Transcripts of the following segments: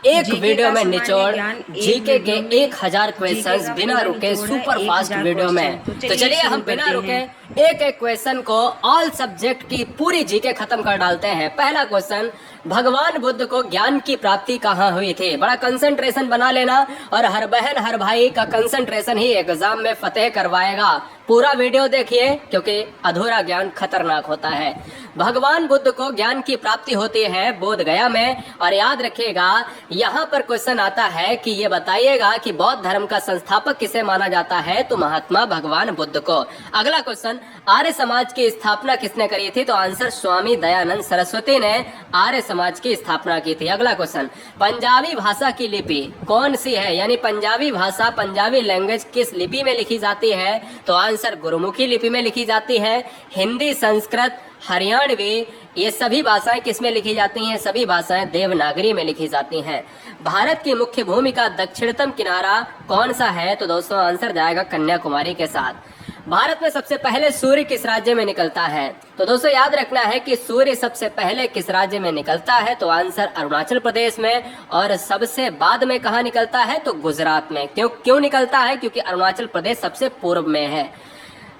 एक वीडियो में निचोड़ जीके के 1000 क्वेश्चंस बिना रुके सुपर फास्ट वीडियो में। तो चलिए हम बिना रुके एक एक क्वेश्चन को ऑल सब्जेक्ट की पूरी जीके खत्म कर डालते हैं। पहला क्वेश्चन, भगवान बुद्ध को ज्ञान की प्राप्ति कहाँ हुई थी? बड़ा कंसंट्रेशन बना लेना और हर बहन हर भाई का कंसंट्रेशन ही एग्जाम में फतेह करवाएगा। पूरा वीडियो देखिए क्योंकि अधूरा ज्ञान खतरनाक होता है। भगवान बुद्ध को ज्ञान की प्राप्ति होती है बोध गया में। और याद रखिएगा यहाँ पर क्वेश्चन आता है कि ये बताइएगा कि बौद्ध धर्म का संस्थापक किसे माना जाता है? तो महात्मा भगवान बुद्ध को। अगला क्वेश्चन, आर्य समाज की स्थापना किसने करी थी? तो आंसर स्वामी दयानंद सरस्वती ने आर्य समाज की स्थापना की थी। अगला क्वेश्चन, पंजाबी भाषा की लिपि कौन सी है? यानी पंजाबी भाषा, पंजाबी लैंग्वेज किस लिपि में लिखी जाती है? तो आंसर गुरुमुखी लिपि में लिखी जाती है। हिंदी, संस्कृत, हरियाणवी, ये सभी भाषाएं किस में लिखी जाती हैं? सभी भाषाएं देवनागरी में लिखी जाती हैं। भारत की मुख्य भूमि का दक्षिणतम किनारा कौन सा है? तो दोस्तों आंसर जाएगा कन्याकुमारी के साथ। भारत में सबसे पहले सूर्य किस राज्य में निकलता है? तो दोस्तों याद रखना है कि सूर्य सबसे पहले किस राज्य में निकलता है? तो आंसर अरुणाचल प्रदेश में। और सबसे बाद में कहाँ निकलता है? तो गुजरात में। क्यों निकलता है? क्योंकि अरुणाचल प्रदेश सबसे पूर्व में है।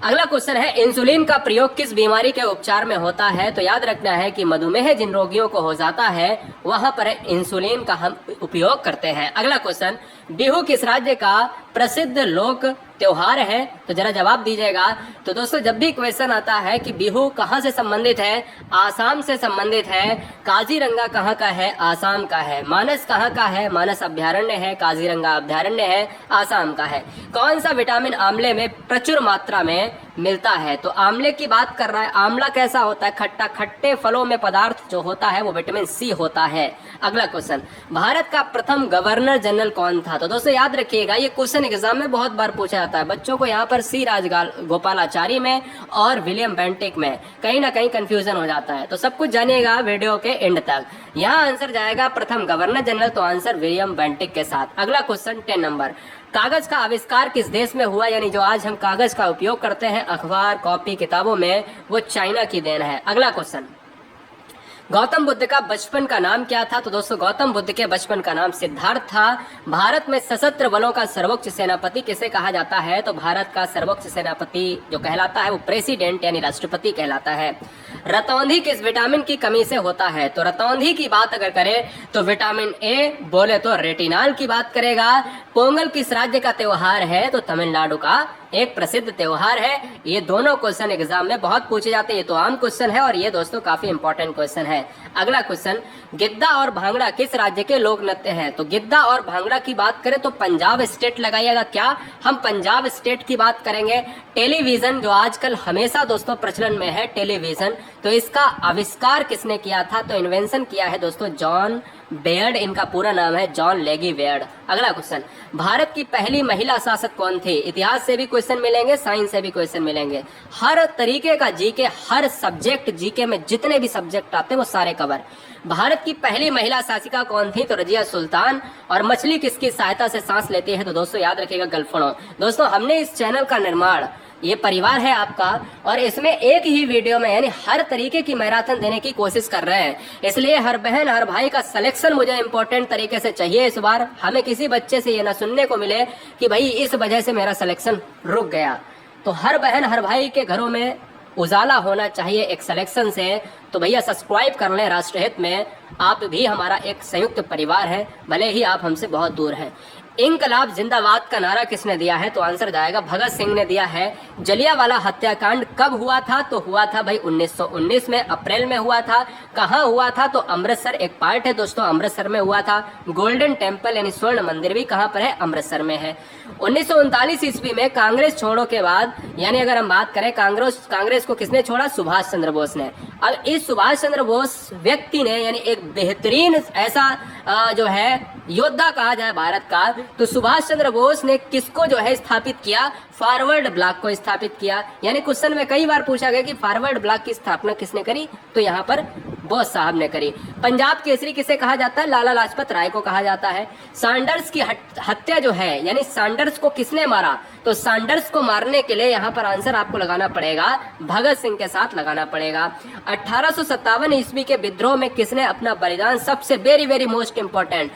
अगला क्वेश्चन है, इंसुलिन का प्रयोग किस बीमारी के उपचार में होता है? तो याद रखना है कि मधुमेह जिन रोगियों को हो जाता है वहां पर इंसुलिन का हम उपयोग करते हैं। अगला क्वेश्चन, बिहू किस राज्य का प्रसिद्ध लोक त्योहार है? तो जरा जवाब दीजिएगा। तो दोस्तों जब भी क्वेश्चन आता है कि बिहू कहाँ से संबंधित है? आसाम से संबंधित है। काजीरंगा कहाँ का है? आसाम का है। मानस कहाँ का है? मानस अभ्यारण्य है। काजीरंगा अभ्यारण्य है, आसाम का है। कौन सा विटामिन आंवले में प्रचुर मात्रा में मिलता है? तो आंवले की बात कर रहा है। आंवला कैसा होता है? खट्टा। खट्टे फलों में पदार्थ जो होता है वो विटामिन सी होता है। अगला क्वेश्चन, भारत का प्रथम गवर्नर जनरल कौन था? तो दोस्तों याद रखिएगा ये क्वेश्चन एग्जाम में बहुत बार पूछा जाता है बच्चों को। यहाँ पर सी राजगोपालाचारी में और विलियम बेंटिक में कहीं ना कहीं कंफ्यूजन हो जाता है। तो सब कुछ जानिएगा वीडियो के एंड तक। यहाँ आंसर जाएगा प्रथम गवर्नर जनरल, तो आंसर विलियम बेंटिक के साथ। अगला क्वेश्चन 10 नंबर, कागज का आविष्कार किस देश में हुआ? यानी जो आज हम कागज का उपयोग करते हैं अखबार, कॉपी, किताबों में, वो चाइना की देन है। अगला क्वेश्चन, गौतम बुद्ध का बचपन का नाम क्या था? तो दोस्तों गौतम बुद्ध के बचपन का नाम सिद्धार्थ था। भारत में सशस्त्र बलों का सर्वोच्च सेनापति किसे कहा जाता है? तो भारत का सर्वोच्च सेनापति जो कहलाता है वो प्रेसिडेंट यानी राष्ट्रपति कहलाता है। रतौंधी किस विटामिन की कमी से होता है? तो रतौंधी की बात अगर करें तो विटामिन ए, बोले तो रेटिनाल की बात करेगा। पोंगल किस राज्य का त्योहार है? तो तमिलनाडु का एक प्रसिद्ध त्योहार है। ये दोनों क्वेश्चन एग्जाम में बहुत पूछे जाते हैं। ये तो आम क्वेश्चन है और ये दोस्तों काफी इंपॉर्टेंट क्वेश्चन है। अगला क्वेश्चन, गिद्दा और भांगड़ा किस राज्य के लोक नृत्य हैं? तो गिद्दा और भांगड़ा की बात करें तो पंजाब स्टेट लगाइएगा। क्या हम पंजाब स्टेट की बात करेंगे? टेलीविजन जो आजकल हमेशा दोस्तों प्रचलन में है, टेलीविजन, तो इसका आविष्कार किसने किया था? तो इन्वेंशन किया है दोस्तों जॉन बेयर्ड। इनका पूरा नाम है जॉन लेगी बेयर्ड। अगला क्वेश्चन, भारत की पहली महिला शासक कौन थी? इतिहास से भी क्वेश्चन मिलेंगे, साइंस से भी क्वेश्चन मिलेंगे, हर तरीके का जीके, हर सब्जेक्ट जीके में जितने भी सब्जेक्ट आते हैं वो सारे कवर। भारत की पहली महिला शासिका कौन थी? तो रजिया सुल्तान। और मछली किसकी सहायता से सांस लेती है? तो दोस्तों याद रखिएगा गलफड़ों। दोस्तों हमने इस चैनल का निर्माण, ये परिवार है आपका, और इसमें एक ही वीडियो में यानी हर तरीके की मैराथन देने की कोशिश कर रहे हैं। इसलिए हर बहन हर भाई का सिलेक्शन मुझे इंपॉर्टेंट तरीके से चाहिए। इस बार हमें किसी बच्चे से ये ना सुनने को मिले कि भाई इस वजह से मेरा सिलेक्शन रुक गया। तो हर बहन हर भाई के घरों में उजाला होना चाहिए एक सिलेक्शन से। तो भैया सब्सक्राइब कर लें राष्ट्रहित में। आप भी हमारा एक संयुक्त परिवार है, भले ही आप हमसे बहुत दूर हैं। इंकलाब जिंदाबाद का नारा किसने दिया है? तो आंसर जाएगा भगत सिंह ने दिया है। जलियांवाला हत्याकांड कब हुआ था? तो हुआ था भाई 1919 में, अप्रैल में हुआ था। कहाँ हुआ था? तो अमृतसर एक पार्ट है दोस्तों, अमृतसर में हुआ था। गोल्डन टेम्पल यानी स्वर्ण मंदिर भी कहाँ पर है? अमृतसर में है। 1939 ईस्वी में कांग्रेस छोड़ो के बाद, यानी अगर हम बात करें कांग्रेस को किसने छोड़ा? सुभाष चंद्र बोस ने। अब इस सुभाष चंद्र बोस व्यक्ति ने, यानी एक बेहतरीन ऐसा जो है योद्धा कहा जाए भारत का, तो सुभाष चंद्र बोस ने किसको जो है स्थापित किया? फॉरवर्ड ब्लॉक को स्थापित किया। यानी क्वेश्चन में कई बार पूछा गया कि फॉरवर्ड ब्लॉक की स्थापना किसने करी? तो यहाँ पर बोस साहब ने करी। पंजाब केसरी किसे कहा जाता है? लाला लाजपत राय को कहा जाता है। सैंडर्स की हत्या जो है, यानी सैंडर्स को किसने मारा? तो सैंडर्स को मारने के लिए यहाँ पर आंसर आपको लगाना पड़ेगा भगत सिंह के साथ लगाना पड़ेगा। 1857 ईस्वी के विद्रोह में किसने अपना बलिदान, सबसे वेरी वेरी मोस्ट इंपॉर्टेंट,